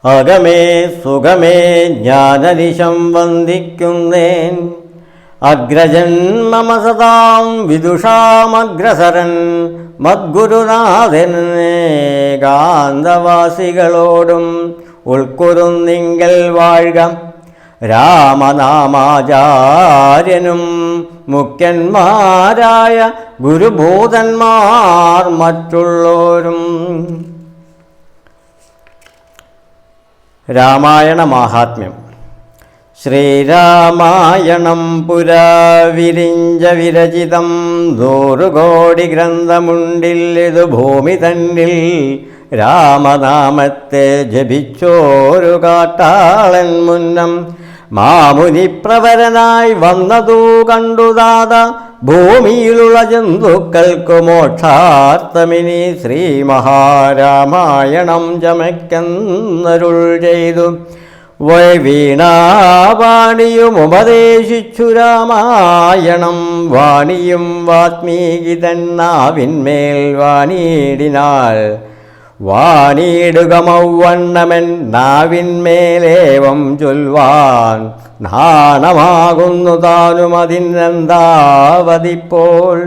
അകമേ സുഖമേ ജ്ഞാനനിശം വന്ദിക്കുന്നേൻ. അഗ്രജൻ മമ സദാം വിദുഷാമഗ്രസരൻ മദ്ഗുരുനാഥനേകാന്തവാസികളോടും ഉൾക്കുറുന്നിങ്കൽ വാഴ്ക. രാമനാമാചാര്യനും മുഖ്യന്മാരായ ഗുരുഭൂതന്മാർ മറ്റുള്ളോരും. രാമായണ മാഹാത്മ്യം. ശ്രീരാമായണം പുരാ വിരിഞ്ച വിരചിതം 100 കോടി ഗ്രന്ഥമുണ്ടില്ലിതു ഭൂമി തന്നിൽ. രാമനാമത്തെ ജപിച്ചോരു കാട്ടാളൻ മുന്നം മാമുനിപ്രവരനായി വന്നതു കണ്ടു ദാത. ഭൂമിയിലുള്ള ജന്തുക്കൾക്കു മോക്ഷാർത്ഥമിനി ശ്രീമഹാരാമായണം ചമയ്ക്കെന്നരുൾ ചെയ്തു. വീണാവാണിയും ഉപദേശിച്ചു രാമായണം. വാണിയും വാത്മീകി തന്നാവിന്മേൽ വാണിയിടിനാൾ. വാണിയിടുക മൗവണ്ണമൻ നാവിന്മേലേവം ചൊൽവാൻ. നാണമാകുന്നു താനും അതിനെന്താവതിപ്പോൾ.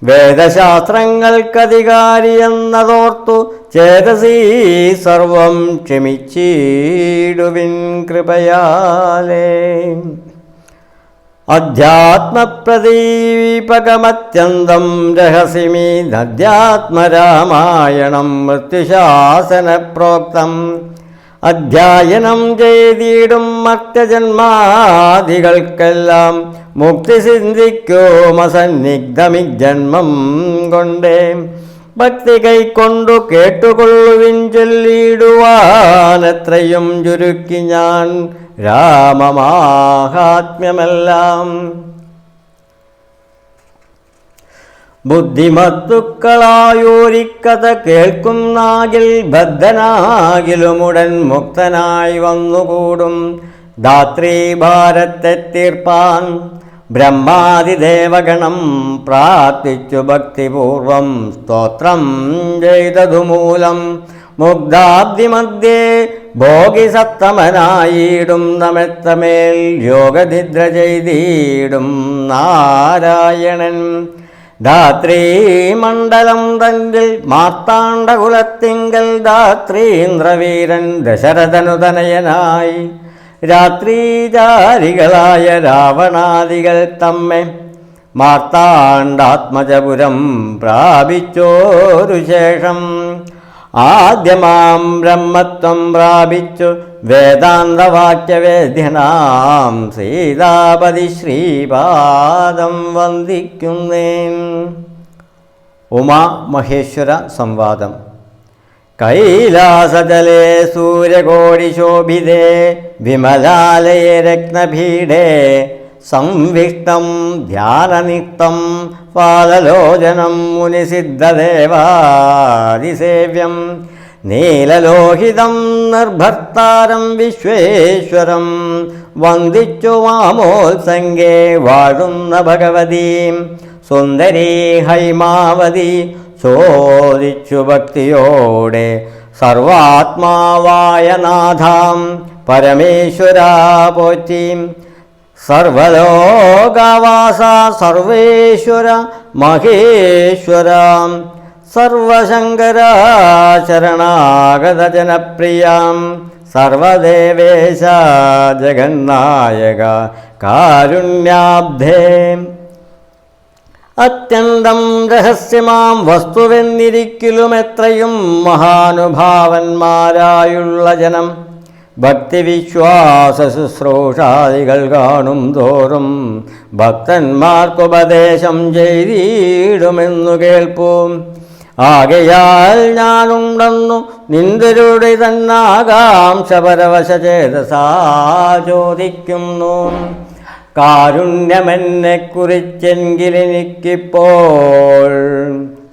വേദശാസ്ത്രങ്ങൾക്കധികാരി എന്നതോർത്തു ചേതസീ സർവം ക്ഷമിച്ചിടുവിൻ കൃപയാലേ. അധ്യാത്മപ്രദീപകമത്യന്തം രഹസ്യമീ അധ്യാത്മരാമായണം മൃത്യുശാസന പ്രോക്തം. അധ്യായനം ചെയ്തിടും മർത്യജന്മാദികൾക്കെല്ലാം മുക്തി സിദ്ധിക്കുമസന്നിഗ്ധമിജന്മം കൊണ്ടേ. ഭക്തി കൈക്കൊണ്ടു കേട്ടുകൊള്ളുവിൻ ചൊല്ലിടുവാനെത്രയും ചുരുക്കി ഞാൻ രാമമാഹാത്മ്യമെല്ലാം. ബുദ്ധിമത്തുക്കളായോരിക്കഥ കേൾക്കുന്നാകിൽ ബദ്ധനാകിലുമുടൻ മുക്തനായി വന്നുകൂടും. ധാത്രീ ഭാരത്തെ തീർപ്പാൻ ബ്രഹ്മാദിദേവഗണം പ്രാർത്ഥിച്ചു ഭക്തിപൂർവം സ്തോത്രം ചെയ്തതുമൂലം. മുഗ്ധാബ്ദിമധ്യേ ഭോഗിസത്തമനായിടും നമെത്തമേൽ യോഗനിദ്ര ചെയ്തിടും നാരായണൻ. ധാത്രീമണ്ഡലം തന്നിൽ മാർത്താണ്ഡകുലത്തിങ്കൽ ധാത്രീന്ദ്രവീരൻ ദശരഥനുതനയനായി. രാത്രീചാരികളായ രാവണാദികൾ തമ്മെ മാർത്താണ്ഡാത്മജപുരം പ്രാപിച്ചോരു ശേഷം ആദ്യമാം ബ്രഹ്മത്വം പ്രാപിച്ചു വേദാന്തവാക്യവേദ്യനാം സീതാപതി ശ്രീപാദം വന്ദിക്കുന്നേൻ. ഉമാമഹേശ്വര സംവാദം. കൈലാസജലേ സൂര്യകോടിശോഭിതേ വിമലാലയേ രത്നപീഠേ സംവിഷ്ടം ധ്യാനനിക്തം പാലലോചനം മുനിസിദ്ധദേവാദിസേവ്യം. നീലലോഹിതം നിർഭർത്താരം വിശ്വേശ്വരം വന്ദിച്ചു വാമോത്സംഗേ വാഴുന്ന ഭഗവതീം. സുന്ദരീ ഹൈമാവതി ചോദിച്ചു ഭക്തിയോടെ സർവാത്മാവായ നാഥാം പരമേശ്വരാ പോറ്റീം. സർവലോകവാസ സർവേശ്വര മഹേശ്വരാം സർവശങ്കരാചരണാഗത ജനപ്രിയാം. സർവദേവേശ ജഗന്നായക കാരുണ്യാബ്ധേ. അത്യന്തം രഹസ്യമാം വസ്തുവെന്നിരിക്കലും എത്രയും മഹാനുഭാവന്മാരായുള്ള ജനം ഭക്തിവിശ്വാസ ശുശ്രൂഷാദികൾ കാണും തോറും ഭക്തന്മാർക്കുപദേശം ചെയ്തിടുമെന്നു കേൾപ്പും. ആകയാൽ ഞാനുണ്ടെന്നു നിന്ദരുടെ തന്നാകാംക്ഷ പരവശചേതസാ ചോദിക്കുന്നു. കാരുണ്യമെന്നെ കുറിച്ചെങ്കിലെനിക്കിപ്പോൾ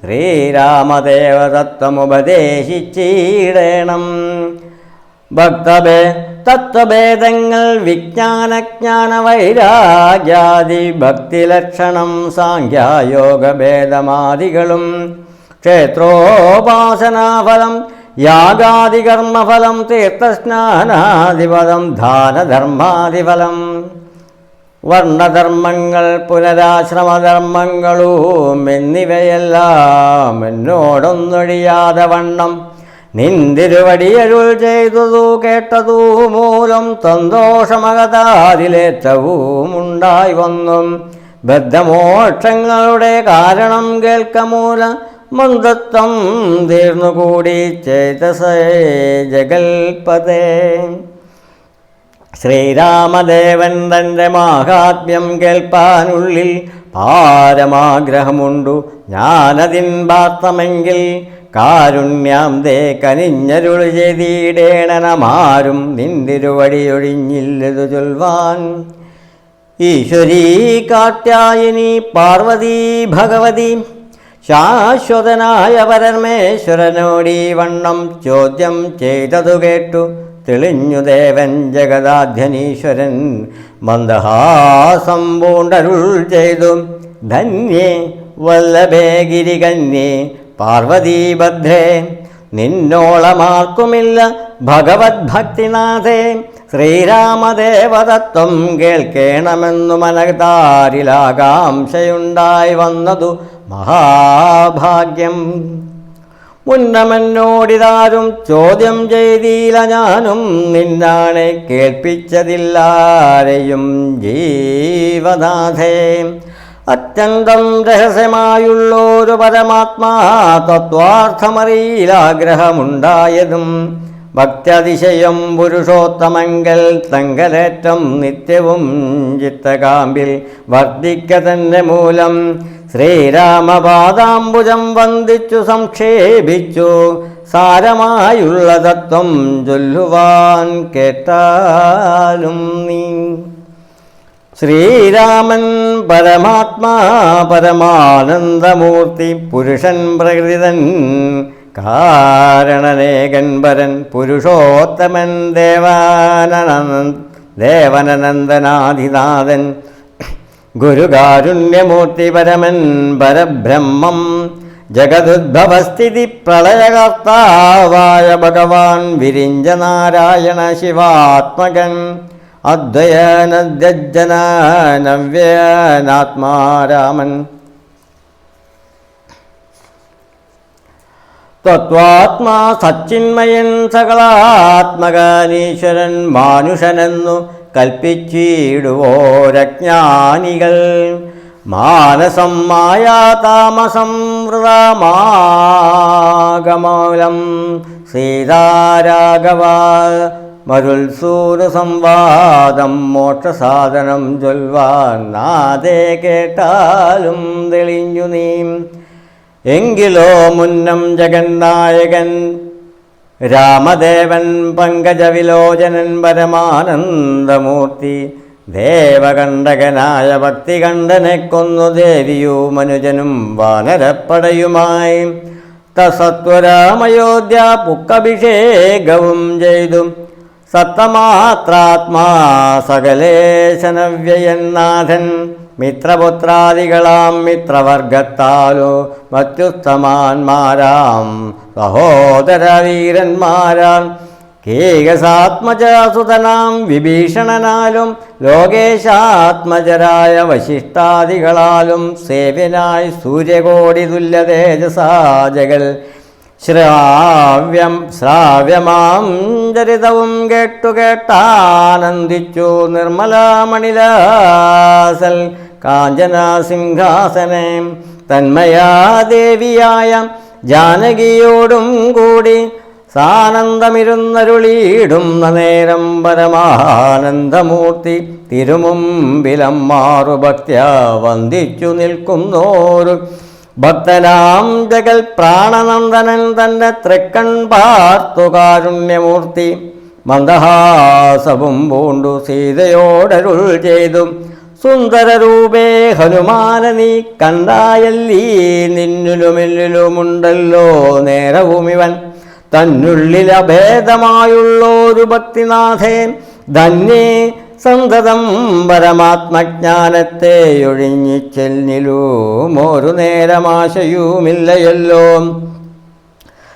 ശ്രീരാമദേവതത്വമുപദേശിച്ചിടേണം. തത്വഭേദങ്ങൾ വിജ്ഞാനജ്ഞാന വൈരാഗ്യാദി ഭക്തിലക്ഷണം സാഖ്യായോഗഭേദമാദികളും ക്ഷേത്രോപാസനാഫലം യാഗാദികർമ്മഫലം തീർത്ഥസ്നാനാദിപദം ദാനധർമാദിഫലം വർണ്ണധർമ്മങ്ങൾ പുനരാശ്രമധർമ്മങ്ങളും എന്നിവയെല്ലാം എന്നോടൊന്നൊഴിയാതെ വണ്ണം നിന്തിരുവടിയരുൾ ചെയ്തതു കേട്ടതു മൂലം സന്തോഷമകതാതിലേറ്റവും ഉണ്ടായി വന്നും ബദ്ധമോക്ഷങ്ങളുടെ കാരണം കേൾക്കമൂല മന്ദത്വം തീർന്നുകൂടി ചേതസേ ജഗൽപതേ. ശ്രീരാമദേവൻ തൻ്റെ മാഹാത്മ്യം കേൾപ്പാനുള്ളിൽ പാരമാഗ്രഹമുണ്ടു ഞാനതിൻ പാർത്തമെങ്കിൽ കാരുണ്യാം ദേ കനിഞ്ഞരുൾ ചെയ്തിടേണനമാരും നിന്തിരുവടിയൊഴിഞ്ഞില്ലതു ചൊൽവാൻ. ഈശ്വരീ കാർത്യായനി പാർവതീ ഭഗവതി ശാശ്വതനായ പരമേശ്വരനോടീ വണ്ണം ചോദ്യം ചെയ്തതു കേട്ടു തെളിഞ്ഞു ദേവൻ ജഗദാധ്യനീശ്വരൻ മന്ദഹാസം പൂണ്ടരുൾ ചെയ്തു. ധന്യേ വല്ലഭേ ഗിരികന്യേ പാർവതീഭദ്രേ നിന്നോളമാർക്കുമില്ല ഭഗവത് ഭക്തിനാഥേ. ശ്രീരാമദേവതത്വം കേൾക്കേണമെന്നു മനതാരിലാകാംക്ഷയുണ്ടായി വന്നതു മഹാഭാഗ്യം. മുന്നമെന്നോടിതാരും ചോദ്യം ചെയ്തില്ല, ഞാനും നിന്നാണെ കേൾപ്പിച്ചതില്ലാരെയും ജീവനാഥേ. അത്യന്തം രഹസ്യമായുള്ളൊരു പരമാത്മാ തത്വാർത്ഥമറിയിലാഗ്രഹമുണ്ടായതും ഭക്ത്യതിശയം പുരുഷോത്തമങ്കൽ തങ്കലേറ്റം നിത്യവും ചിത്തകാമ്പിൽ വർദ്ധിക്ക തന്നെ മൂലം ശ്രീരാമപാദാംബുജം വന്ദിച്ചു സംക്ഷേപിച്ചു സാരമായുള്ള തത്വം ചൊല്ലുവാൻ കേട്ടാലും നീ. ശ്രീരാമൻ പരമാത്മാ പരമാനന്ദമൂർത്തി പുരുഷൻ പ്രകൃതിതൻ കാരണനേകൻ പരൻ പുരുഷോത്തമൻ ദേവനനന്ദനാധിനാഥൻ ഗുരുകാരുണ്യമൂർത്തി പരമൻ പരബ്രഹ്മം ജഗദുദ്ഭവസ്ഥിതി പ്രളയകർത്താവായ ഭഗവാൻ വിരിഞ്ച നാരായണ ശിവാത്മകൻ അദ്വയനദ്യജ്ജനാനവ്യനാത്മാരാമൻ. തത്വാത്മാ സച്ചിന്മയൻ സകളാത്മകനീശ്വരൻ മാനുഷനെന്നു കൽപ്പിച്ചിടുവോരജ്ഞാനികൾ മാനസം മായാതാമസം വൃതാമാഗമൂലം സീതാരാഘവ മരുത്സൂര സംവാദം മോക്ഷസാധനം ചൊൽവാൻ നാദേ കേട്ടാലും തെളിഞ്ഞു നീ. എങ്കിലോ മുന്നം ജഗന്നായകൻ രാമദേവൻ പങ്കജവിലോചനൻ പരമാനന്ദമൂർത്തി ദേവകണ്ഠകനായ ഭക്തികണ്ഠനെ കൊന്നു ദേവിയു മനുജനും വാനരപ്പടയുമായി തസത്വരാമയോധ്യ പുക്കഭിഷേകവും ചെയ്തു സത്തമാത്രാത്മാ സകലേശനവ്യയന്നാഥൻ മിത്രപുത്രാദികളാം മിത്രവർഗത്താലോ മത്യുത്തമാന്മാരാം സഹോദരവീരന്മാരാൽ കേകസാത്മജസുതനാം വിഭീഷണനാലും ലോകേശാത്മജരായ വശിഷ്ടാദികളാലും സേവ്യനായി സൂര്യകോടി തുല്യ തേജസാജകൾ ശ്രാവ്യമാം ചരിതവും കേട്ടാനന്ദിച്ചു നിർമ്മലാമണിലാസൽ കാഞ്ചനാസിംഹാസനെ തന്മയാദേവിയായ ജാനകിയോടും കൂടി സാനന്ദമിരുന്നരുളിയിടുന്ന നേരം പരമാനന്ദമൂർത്തി തിരുമുമ്പിലമ്മാറു ഭക്ത്യാ വന്ദിച്ചു നിൽക്കുന്നോരു ഭക്തനാം ജഗൽ പ്രാണനന്ദനൻ തൻ്റെ തൃക്കൺ പാർത്തു കാരുണ്യമൂർത്തി മന്ദഹാസവും പൂണ്ടു സീതയോടരുൾ ചെയ്തു സുന്ദരരൂപേ ഹനുമാന നീ കണ്ടായല്ലീ നിന്നിലുമില്ലിലുമുണ്ടല്ലോ നേരവുമിവൻ തന്നുള്ളിലഭേദമായുള്ളൊരു ഭക്തിനാഥേ ധന്യേ സന്തതം പരമാത്മജ്ഞാനത്തെ ഒഴിഞ്ഞിച്ചെല്ലിലും ഒരു നേരമാശയുമില്ലയല്ലോ.